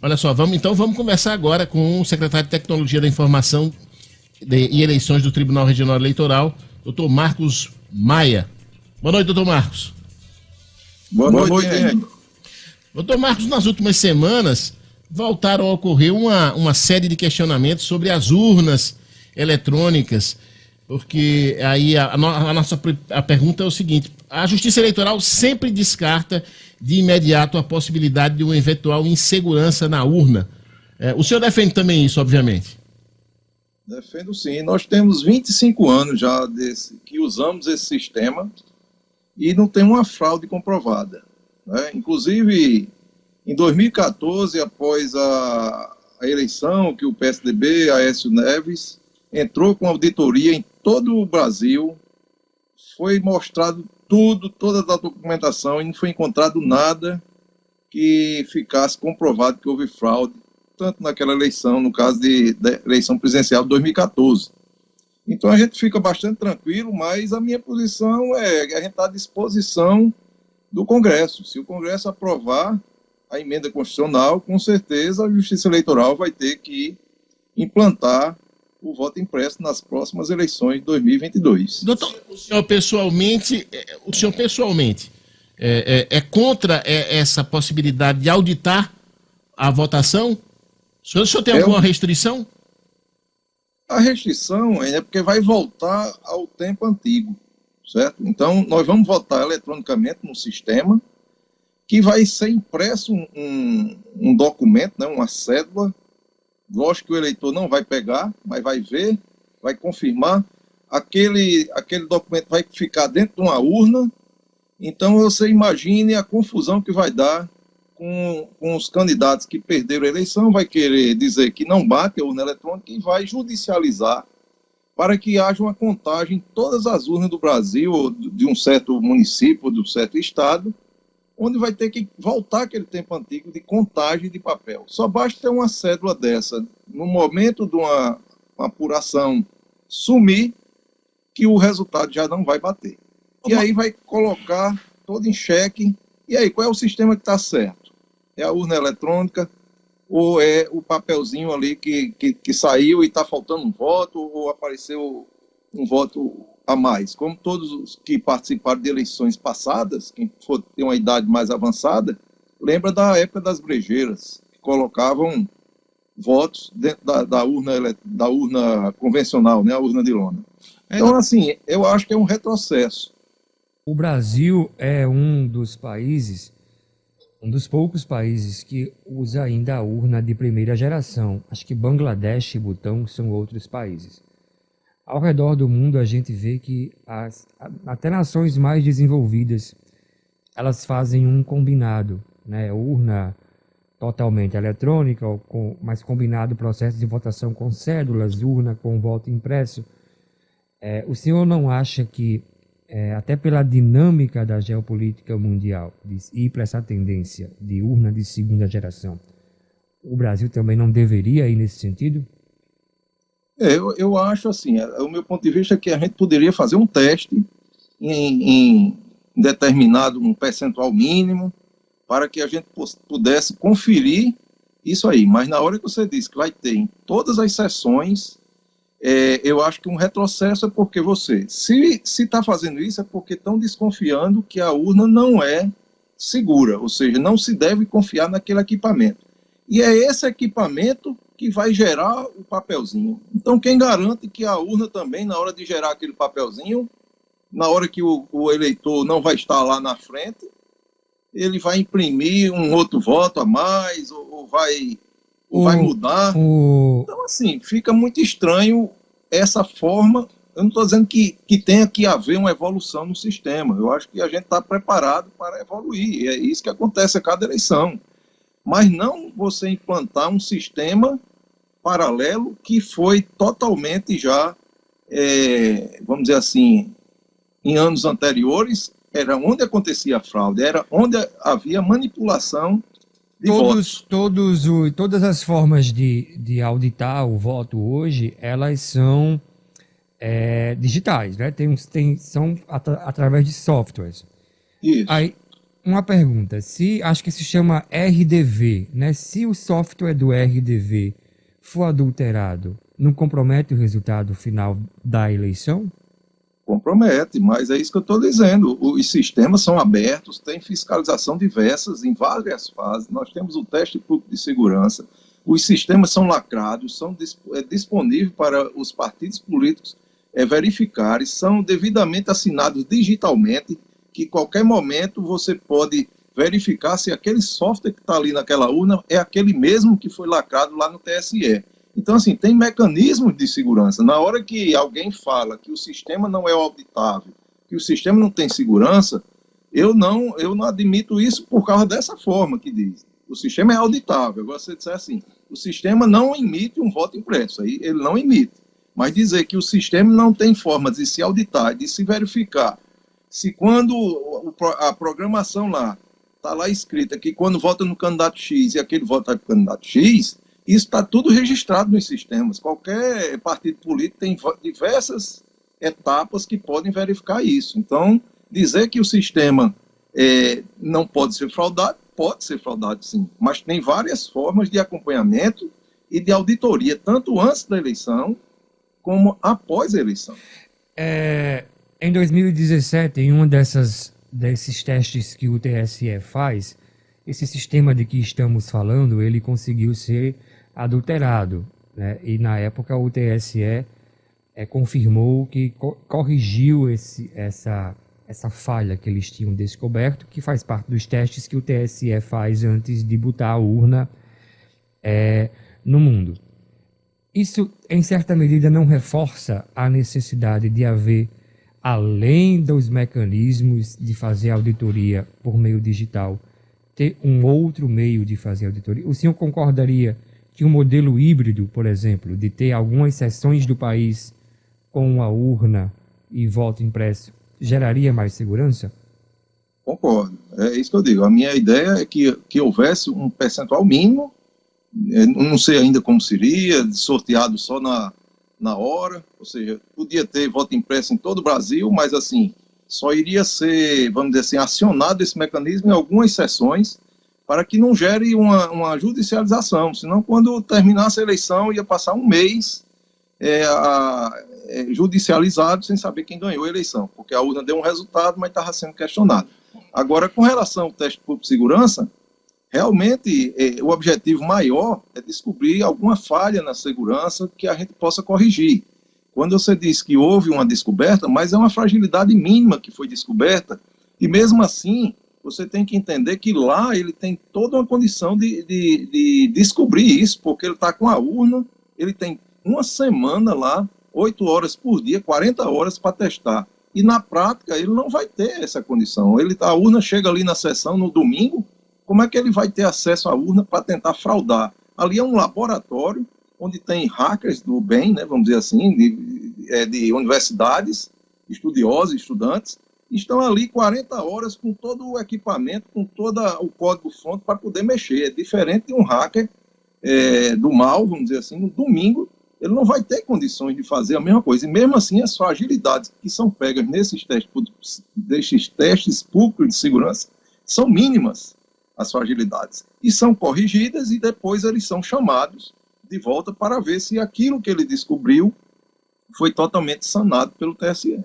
Olha só, vamos conversar agora com o secretário de Tecnologia da Informação e Eleições do Tribunal Regional Eleitoral, doutor Marcos Maia. Boa noite, doutor Marcos. Boa noite, Henrique. Doutor Marcos, nas últimas semanas voltaram a ocorrer uma série de questionamentos sobre as urnas eletrônicas, porque aí a pergunta é o seguinte: a Justiça Eleitoral sempre descarta de imediato a possibilidade de uma eventual insegurança na urna. O senhor defende também isso, obviamente? Defendo sim. Nós temos 25 anos já que usamos esse sistema e não tem uma fraude comprovada, né? Inclusive, em 2014, após a eleição que o PSDB, Aécio Neves, entrou com auditoria em todo o Brasil, foi mostrado toda a documentação e não foi encontrado nada que ficasse comprovado que houve fraude, tanto naquela eleição, no caso da eleição presidencial de 2014. Então a gente fica bastante tranquilo, mas a minha posição é que a gente está à disposição do Congresso. Se o Congresso aprovar a emenda constitucional, com certeza a Justiça Eleitoral vai ter que implantar o voto impresso nas próximas eleições de 2022. Doutor, o senhor pessoalmente é contra essa possibilidade de auditar a votação? O senhor tem alguma restrição? A restrição é porque vai voltar ao tempo antigo, certo? Então, nós vamos votar eletronicamente no sistema, que vai ser impresso um documento, né, uma cédula. Lógico que o eleitor não vai pegar, mas vai ver, vai confirmar. Aquele documento vai ficar dentro de uma urna. Então, você imagine a confusão que vai dar com os candidatos que perderam a eleição, vai querer dizer que não bate a urna eletrônica e vai judicializar para que haja uma contagem em todas as urnas do Brasil, ou de um certo município, ou de um certo estado, onde vai ter que voltar aquele tempo antigo de contagem de papel. Só basta uma cédula dessa, no momento de uma apuração, sumir, que o resultado já não vai bater. E aí vai colocar todo em xeque. E aí, qual é o sistema que está certo? É a urna eletrônica ou é o papelzinho ali que saiu e está faltando um voto ou apareceu um voto a mais? Como todos os que participaram de eleições passadas, quem for ter uma idade mais avançada, lembra da época das brejeiras, que colocavam votos dentro da urna convencional, né, a urna de lona. Então, assim, eu acho que é um retrocesso. O Brasil é um dos poucos países que usa ainda a urna de primeira geração. Acho que Bangladesh e Butão são outros países. Ao redor do mundo, a gente vê que até nações mais desenvolvidas, elas fazem um combinado, né? Urna totalmente eletrônica, mas combinado processo de votação com cédulas, urna com voto impresso. O senhor não acha que, até pela dinâmica da geopolítica mundial, de ir para essa tendência de urna de segunda geração, o Brasil também não deveria ir nesse sentido? Eu acho assim, o meu ponto de vista é que a gente poderia fazer um teste em determinado um percentual mínimo para que a gente pudesse conferir isso aí. Mas na hora que você diz que vai ter em todas as sessões, eu acho que um retrocesso é porque se está fazendo isso é porque estão desconfiando que a urna não é segura, ou seja, não se deve confiar naquele equipamento. E é esse equipamento que vai gerar o papelzinho. Então, quem garante que a urna também, na hora de gerar aquele papelzinho, na hora que o eleitor não vai estar lá na frente, ele vai imprimir um outro voto a mais, ou vai mudar. Então, assim, fica muito estranho essa forma. Eu não estou dizendo que tenha que haver uma evolução no sistema. Eu acho que a gente está preparado para evoluir. É isso que acontece a cada eleição. Mas não você implantar um sistema paralelo que foi totalmente já, vamos dizer assim, em anos anteriores, era onde acontecia a fraude, era onde havia manipulação de votos. Todas as formas de auditar o voto hoje, elas são digitais, né? São através de softwares. Isso. uma pergunta. Acho que se chama RDV, né? Se o software do RDV for adulterado, não compromete o resultado final da eleição? Compromete, mas é isso que eu estou dizendo. Os sistemas são abertos, tem fiscalização diversas em várias fases. Nós temos o teste público de segurança. Os sistemas são lacrados, são disponíveis para os partidos políticos verificarem, são devidamente assinados digitalmente, que em qualquer momento você pode verificar se aquele software que está ali naquela urna é aquele mesmo que foi lacrado lá no TSE. Então, assim, tem mecanismos de segurança. Na hora que alguém fala que o sistema não é auditável, que o sistema não tem segurança, eu não admito isso por causa dessa forma que diz. O sistema é auditável. Agora, você disser assim, o sistema não emite um voto impresso, aí ele não emite. Mas dizer que o sistema não tem forma de se auditar, de se verificar, se quando a programação lá, está lá escrita que quando vota no candidato X e aquele vota no candidato X, isso está tudo registrado nos sistemas. Qualquer partido político tem diversas etapas que podem verificar isso. Então, dizer que o sistema não pode ser fraudado sim, mas tem várias formas de acompanhamento e de auditoria, tanto antes da eleição como após a eleição. Em 2017, em um desses testes que o TSE faz, esse sistema de que estamos falando, ele conseguiu ser adulterado, né? E na época o TSE confirmou que corrigiu essa falha que eles tinham descoberto, que faz parte dos testes que o TSE faz antes de botar a urna no mundo. Isso, em certa medida, não reforça a necessidade de haver, além dos mecanismos de fazer auditoria por meio digital, ter um outro meio de fazer auditoria? O senhor concordaria que um modelo híbrido, por exemplo, de ter algumas seções do país com a urna e voto impresso, geraria mais segurança? Concordo. É isso que eu digo. A minha ideia é que houvesse um percentual mínimo, não sei ainda como seria, sorteado só na hora, ou seja, podia ter voto impresso em todo o Brasil, mas assim, só iria ser, vamos dizer assim, acionado esse mecanismo em algumas sessões, para que não gere uma judicialização, senão quando terminasse a eleição ia passar um mês judicializado sem saber quem ganhou a eleição, porque a urna deu um resultado, mas estava sendo questionado. Agora, com relação ao teste público de segurança, realmente o objetivo maior é descobrir alguma falha na segurança que a gente possa corrigir. Quando você diz que houve uma descoberta, mas é uma fragilidade mínima que foi descoberta, e mesmo assim, você tem que entender que lá ele tem toda uma condição de descobrir isso, porque ele está com a urna, ele tem uma semana lá, 8 horas por dia, 40 horas para testar. E na prática ele não vai ter essa condição. A urna chega ali na sessão no domingo, como é que ele vai ter acesso à urna para tentar fraudar? Ali é um laboratório onde tem hackers do bem, né, vamos dizer assim, de universidades, estudiosos, estudantes, estão ali 40 horas com todo o equipamento, com todo o código-fonte para poder mexer. É diferente de um hacker do mal, vamos dizer assim, no domingo, ele não vai ter condições de fazer a mesma coisa. E mesmo assim, as fragilidades que são pegas nesses testes públicos de segurança são mínimas, as fragilidades. E são corrigidas e depois eles são chamados de volta para ver se aquilo que ele descobriu foi totalmente sanado pelo TSE.